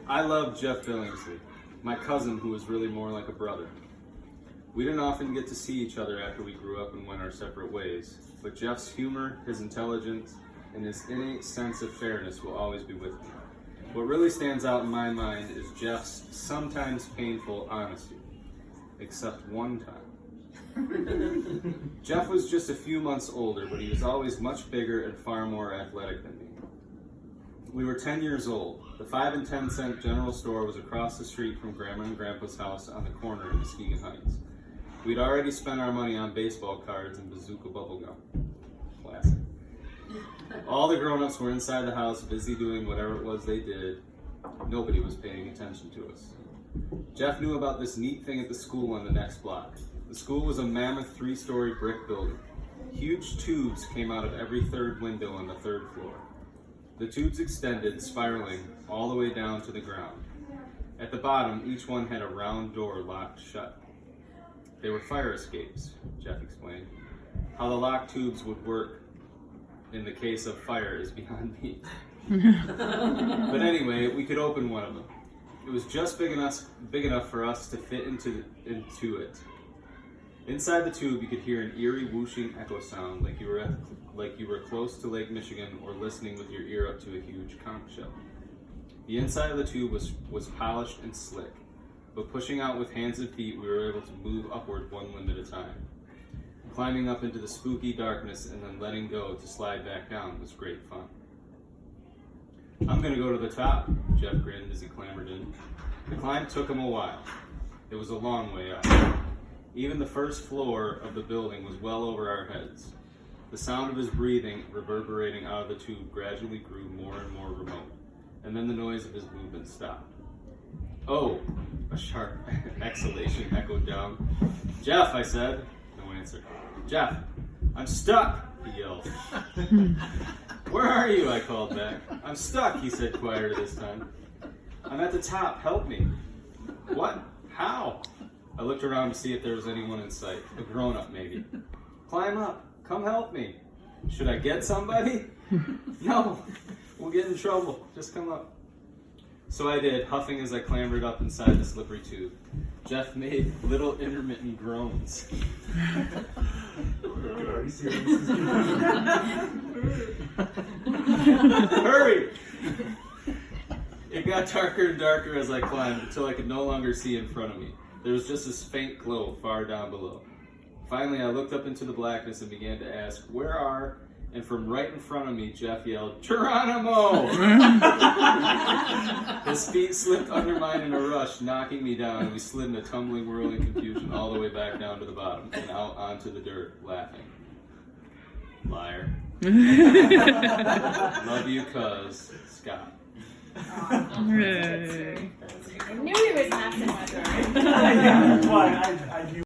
I loved Jeff Billingsley, my cousin who was really more like a brother. We didn't often get to see each other after we grew up and went our separate ways, but Jeff's humor, his intelligence, and his innate sense of fairness will always be with me. What really stands out in my mind is Jeff's sometimes painful honesty, except one time. Jeff was just a few months older, but he was always much bigger and far more athletic than me. We were 10 years old. The 5 and 10 cent general store was across the street from Grandma and Grandpa's house on the corner in Muskegon Heights. We'd already spent our money on baseball cards and bazooka bubblegum. Classic. All the grown-ups were inside the house, busy doing whatever it was they did. Nobody was paying attention to us. Jeff knew about this neat thing at the school on the next block. The school was a mammoth 3-story brick building. Huge tubes came out of every third window on the 3rd floor. The tubes extended, spiraling, all the way down to the ground. At the bottom, each one had a round door locked shut. They were fire escapes, Jeff explained. How the locked tubes would work in the case of fire is beyond me. But anyway, we could open one of them. It was just big enough for us to fit into it. Inside the tube, you could hear an eerie whooshing echo sound, like you were close to Lake Michigan or listening with your ear up to a huge conch shell. The inside of the tube was polished and slick, but pushing out with hands and feet, we were able to move upward one limb at a time. Climbing up into the spooky darkness and then letting go to slide back down was great fun. "I'm gonna go to the top," Jeff grinned as he clambered in. The climb took him a while. It was a long way up. Even the first floor of the building was well over our heads. The sound of his breathing reverberating out of the tube gradually grew more and more remote, and then the noise of his movement stopped. "Oh!" A sharp exhalation echoed down. "Jeff," I said. No answer. "Jeff, I'm stuck!" he yelled. "Where are you?" I called back. "I'm stuck," he said quieter this time. "I'm at the top. Help me." "What? How?" I looked around to see if there was anyone in sight. A grown-up, maybe. "Climb up. Come help me." "Should I get somebody?" "No. We'll get in trouble. Just come up." So I did, huffing as I clambered up inside the slippery tube. Jeff made little intermittent groans. "Hurry!" It got darker and darker as I climbed until I could no longer see in front of me. There was just this faint glow far down below. Finally, I looked up into the blackness and began to ask, "Where are?" And from right in front of me, Jeff yelled, "Geronimo!" His feet slipped under mine in a rush, knocking me down, and we slid in a tumbling, whirling confusion all the way back down to the bottom and out onto the dirt, laughing. Liar. Love you, cuz. Scott. Hey. I knew he was not so much. Yeah, well, I